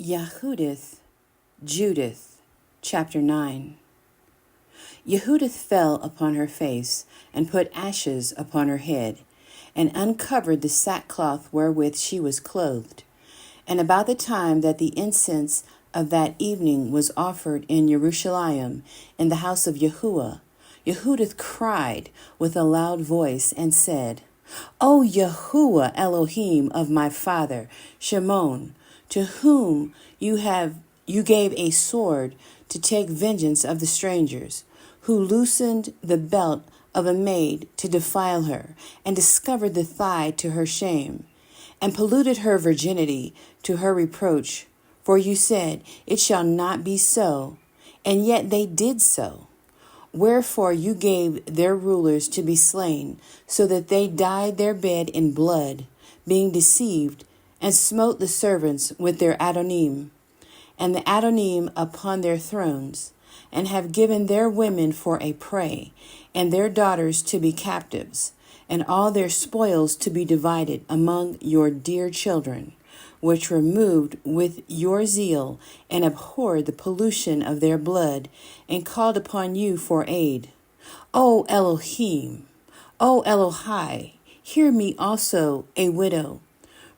Yahudith, Judith, chapter 9. Yahudith fell upon her face, and put ashes upon her head, and uncovered the sackcloth wherewith she was clothed. And about the time that the incense of that evening was offered in Jerusalem, in the house of Yahuwah, Yahudith cried with a loud voice, and said, O Yahuwah Elohim of my father Shimon, to whom you gave a sword to take vengeance of the strangers, who loosened the belt of a maid to defile her, and discovered the thigh to her shame, and polluted her virginity to her reproach. For you said, It shall not be so, and yet they did so. Wherefore you gave their rulers to be slain, so that they dyed their bed in blood, being deceived, and smote the servants with their Adonim, and the Adonim upon their thrones, and have given their women for a prey, and their daughters to be captives, and all their spoils to be divided among your dear children, which were moved with your zeal, and abhorred the pollution of their blood, and called upon you for aid. O Elohim, O Elohai, hear me also, a widow.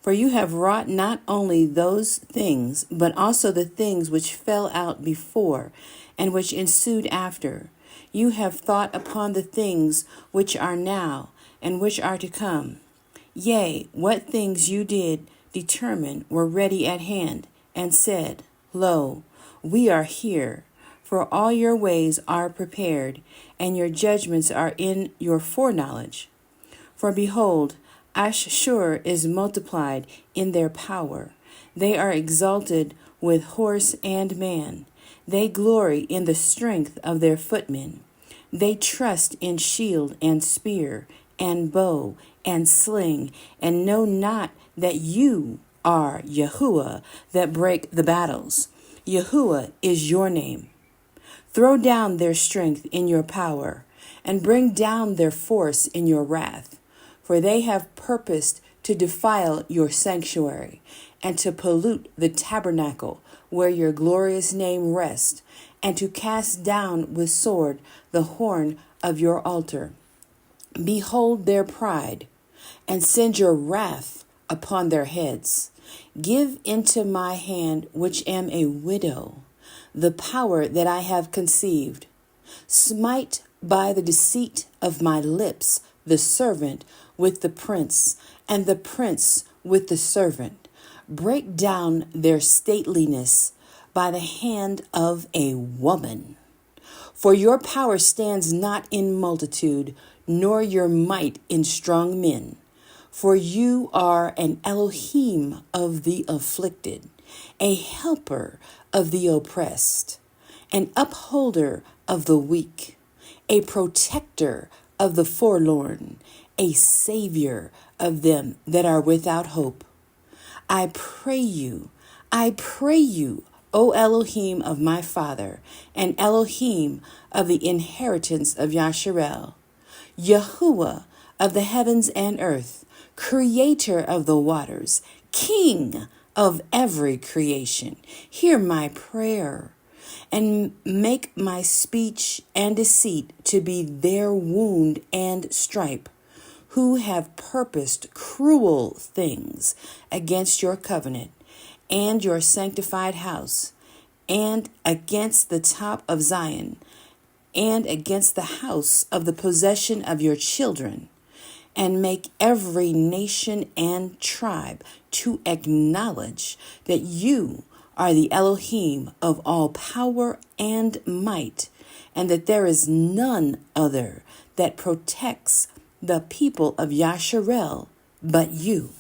For you have wrought not only those things, but also the things which fell out before, and which ensued after. You have thought upon the things which are now, and which are to come. Yea, what things you did determine were ready at hand, and said, Lo, we are here. For all your ways are prepared, and your judgments are in your foreknowledge. For behold, Ashur is multiplied in their power. They are exalted with horse and man. They glory in the strength of their footmen. They trust in shield and spear and bow and sling, and know not that you are Yahuwah that break the battles. Yahuwah is your name. Throw down their strength in your power, and bring down their force in your wrath. For they have purposed to defile your sanctuary, and to pollute the tabernacle where your glorious name rests, and to cast down with sword the horn of your altar. Behold their pride, and send your wrath upon their heads. Give into my hand, which am a widow, the power that I have conceived. Smite by the deceit of my lips the servant with the prince, and the prince with the servant. Break down their stateliness by the hand of a woman. For your power stands not in multitude, nor your might in strong men. For you are an Elohim of the afflicted, a helper of the oppressed, an upholder of the weak, a protector of the forlorn, a savior of them that are without hope. I pray you, O Elohim of my father, and Elohim of the inheritance of Yasharel, Yahuwah of the heavens and earth, creator of the waters, king of every creation, hear my prayer, and make my speech and deceit to be their wound and stripe, who have purposed cruel things against your covenant and your sanctified house, and against the top of Zion, and against the house of the possession of your children, and make every nation and tribe to acknowledge that you are the Elohim of all power and might, and that there is none other that protects the people of Yasharel but you.